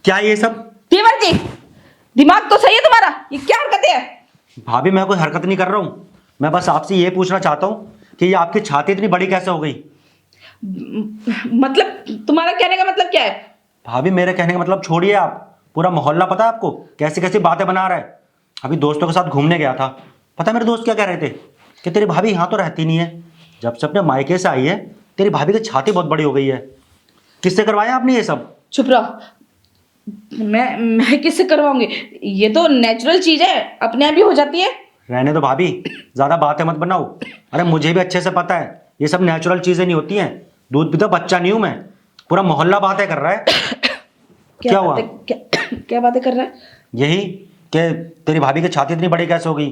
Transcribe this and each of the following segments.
क्या है ये सब? देवर जी, दिमाग तो सही है तुम्हारा, ये क्या हरकतें है? भाभी मैं कोई हरकत नहीं कर रहा हूँ। मैं बस आपसे ये पूछना चाहता हूँ कि ये आपकी छाती इतनी बड़ी कैसे हो गई? मतलब तुम्हारा कहने का मतलब क्या है? भाभी मेरे कहने का मतलब छोड़िए आप। पूरा मोहल्ला पता है आपको कैसी कैसी बातें बना रहा है। अभी दोस्तों के साथ घूमने गया था। पता है मेरे दोस्त क्या कह रहे थे कि तेरी भाभी यहाँ तो रहती नहीं है, जब से अपने मायके से आई है तेरी भाभी की छाती बहुत बड़ी हो गई है। किससे करवाया आपने ये सब? चुप रहो। मैं किससे करवाऊंगी? ये तो नेचुरल चीज है, अपने आप ही हो जाती है। रहने दो भाभी, ज़्यादा बातें मत बनाओ। अरे मुझे भी अच्छे से पता है ये सब नेचुरल चीज़ें नहीं होती हैं। दूध पीता बच्चा नहीं हूँ मैं। पूरा मोहल्ला बातें कर रहा है। क्या हुआ? क्या बातें कर रहा है? यही कि तेरी भाभी की छाती इतनी बड़ी कैसे हो गई।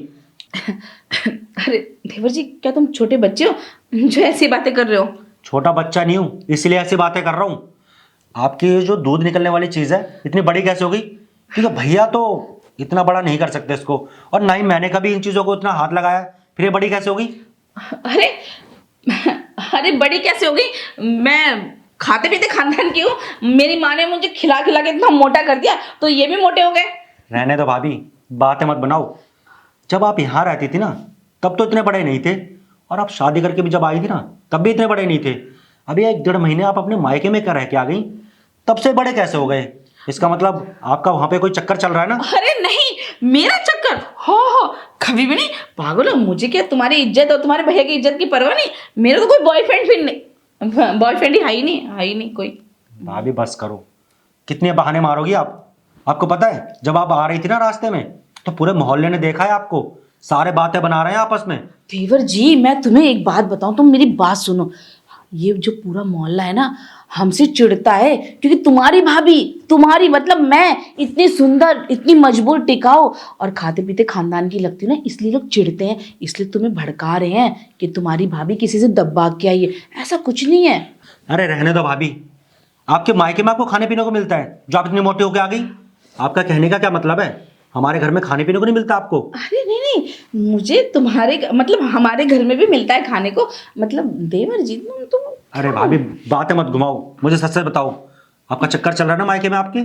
अरे देवर जी, क्या तुम छोटे बच्चे हो जो ऐसी बातें कर रहे हो? छोटा बच्चा नहीं हूँ इसलिए ऐसी बातें कर रहा हूँ। आपकी ये जो दूध निकलने वाली चीज़ है इतनी बड़ी कैसे हो गई? क्योंकि भैया तो इतना बड़ा नहीं कर सकते इसको, और ना ही मैंने कभी इन चीज़ों को इतना हाथ लगाया। फिर ये बड़ी कैसे हो गई? अरे अरे बड़ी कैसे हो गई? मैं खाते पीते खानदान की हूँ। मेरी माँ ने मुझे खिला खिला के इतना मोटा कर दिया, तो ये भी मोटे हो गए। रहने दो भाभी, बातें मत बनाओ। जब आप यहाँ रहती थी ना तब तो इतने बड़े नहीं थे, और आप शादी करके भी जब आई थी ना तब भी इतने बड़े नहीं थे। अभी 1 डेढ़ महीने आप अपने मायके में कर रह के आ गई, तब से बड़े कैसे हो गए? इसका मतलब आपका वहाँ पे कोई चक्कर चल रहा है ना? अरे नहीं, मेरा चक्कर हो कभी भी नहीं। पागल हो, मुझे क्या तुम्हारी इज्जत और तुम्हारे भैया की इज्जत की परवाह नहीं? मेरा तो कोई बॉयफ्रेंड फिर नहीं, बॉयफ्रेंड ही है ही नहीं कोई। भाभी बस करो, कितने बहाने मारोगी आप? आपको पता है जब आप आ रही थी ना रास्ते में तो पूरे मोहल्ले ने देखा है आपको, सारे बातें बना रहे हैं आपस में। देवर जी, मैं तुम्हें एक बात बताऊं, तुम मेरी बात सुनो। ये जो पूरा मोहल्ला है ना, हमसे चिढ़ता है क्योंकि तुम्हारी भाभी, तुम्हारी मतलब मैं इतनी सुंदर, इतनी मजबूत, टिकाऊ और खाते पीते खानदान की लगती हूँ ना, इसलिए लोग चिढ़ते हैं। इसलिए तुम्हें भड़का रहे हैं कि तुम्हारी भाभी किसी से दबा के आई है। ऐसा कुछ नहीं है। अरे रहने दो भाभी, आपके मायके में आपको खाने पीने को मिलता है जो आप इतनी मोटी होके आ गई? आपका कहने का क्या मतलब है? हमारे घर में खाने पीने को नहीं मिलता आपको? अरे नहीं नहीं, मुझे तुम्हारे मतलब हमारे घर में भी मिलता है खाने को। मतलब देवर जी, तुम अरे भाभी बातें मत घुमाओ, मुझे सच सच बताओ, आपका चक्कर चल रहा है ना मायके में आपके?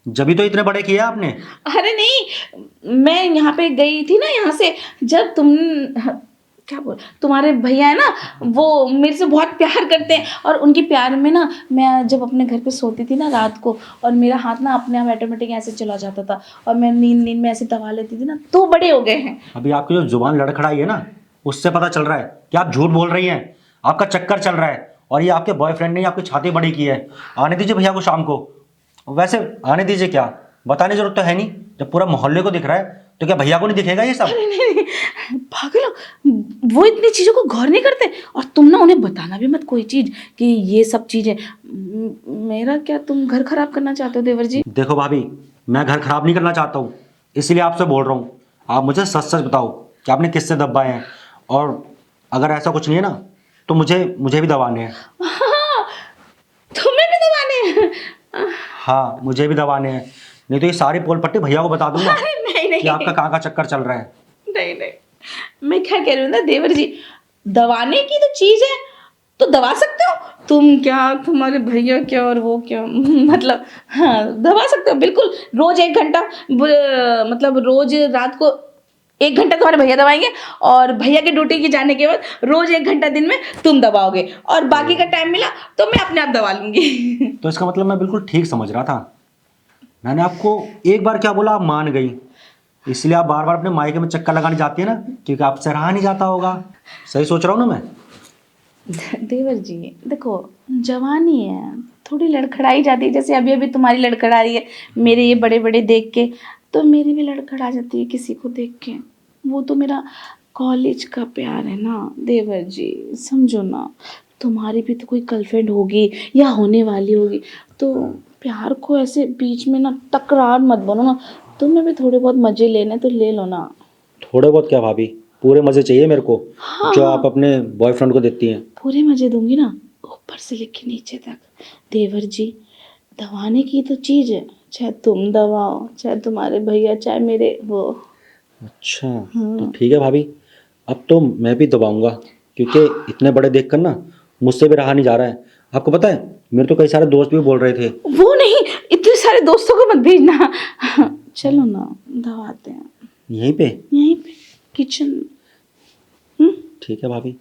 जब तो इतने बड़े किए आपने। अरे नहीं, मैं यहाँ पे गई थी ना, यहाँ से जब तुम क्या बोल, तुम्हारे भैया है ना, वो मेरे से बहुत प्यार करते हैं, और उनके प्यार में ना मैं जब अपने घर पे सोती थी ना रात को, और मेरा हाथ ना अपने आप ऑटोमेटिक ऐसे चला जाता था, और मैं नींद नींद में ऐसे दबा लेती थी ना, तो बड़े हो गए हैं। अभी आपकी जो जुबान लड़खड़ाई है ना उससे पता चल रहा है कि आप झूठ बोल रही हैं। आपका चक्कर चल रहा है और ये आपके बॉयफ्रेंड ने आपकी छाती बड़ी की है। आने दीजिए भैया को शाम को। वैसे आने दीजिए, क्या बताने की जरूरत तो है नहीं, जब पूरा मोहल्ले को दिख रहा है तो क्या भैया को नहीं दिखेगा ये सब? अरे नहीं नहीं, पागल हो, वो इतनी चीज़ों को गौर नहीं करते। और तुम ना उन्हें बताना भी मत कोई चीज़ कि ये सब चीज़ें। मेरा क्या तुम घर खराब करना चाहते हो देवर जी? देखो भाभी, मैं घर खराब नहीं करना चाहता हूँ, इसलिए आपसे बोल रहा हूँ। आप मुझे सच सच बताओ कि आपने किससे दबाए हैं, और अगर ऐसा कुछ नहीं है ना तो मुझे भी दबाने हैं। हाँ, तुम्हें भी दबाने हैं? हाँ मुझे भी दबाने हैं, नहीं तो ये सारी पोल पट्टी भैया को बता दूंगा अरे नहीं नहीं कि आपका कहाँ का चक्कर चल रहा है। नहीं नहीं, मैं क्या कह रही हूँ ना देवर जी, दवाने की तो चीज है तो दबा सकते हो। तुम क्या, तुम्हारे भैया क्या और वो क्या, मतलब हाँ दबा सकते हो बिल्कुल। रोज 1 घंटा, मतलब रोज रात को 1 घंटा तुम्हारे भैया दबाएंगे, और भैया के ड्यूटी की जाने के बाद रोज 1 घंटा दिन में तुम दबाओगे, और बाकी का टाइम मिला तो मैं अपने आप दबा लूंगी। तो इसका मतलब मैं बिल्कुल ठीक समझ रहा था। मैंने आपको एक बार क्या बोला, आप मान गई, इसलिए आप बार बार अपने मायके में चक्कर लगाने जाती है ना, क्योंकि आपसे रहा नहीं जाता होगा। सही सोच रहा हूँ ना मैं? देवर जी देखो, जवानी है, थोड़ी लड़खड़ाई जाती है, जैसे अभी अभी तुम्हारी लड़खड़ा रही है मेरे ये बड़े बड़े देख के, तो मेरी भी लड़खड़ा जाती है किसी को देख के। वो तो मेरा कॉलेज का प्यार है ना देवर जी, समझो ना। तुम्हारी भी तो कोई गर्लफ्रेंड होगी या होने वाली होगी, तो प्यार को ऐसे बीच में ना टकरार मत बनो ना। तुम्हें भी थोड़े बहुत मजे लेने तो ले लो ना। थोड़े बहुत क्या भाभी, पूरे मजे चाहिए मेरे को, हाँ जो हाँ, आप अपने बॉयफ्रेंड को देती हैं। पूरे मजे दूंगी ना, ऊपर से लेके नीचे तक। देवर जी, दबाने की तो चीज़ है, चाहे तुम दबाओ, चाहे तुम्हारे भैया, चाहे मेरे वो। अच्छा तो ठीक है भाभी, अब तो मैं भी दबाऊंगा, क्योंकि इतने बड़े देखकर ना मुझसे भी रहा नहीं जा रहा है। आपको पता है मेरे तो कई सारे दोस्त भी बोल रहे थे। वो नहीं, इतने सारे दोस्तों को मत भेजना। चलो ना दवाते हैं यहीं पे? यहीं पे किचन। ठीक है भाभी।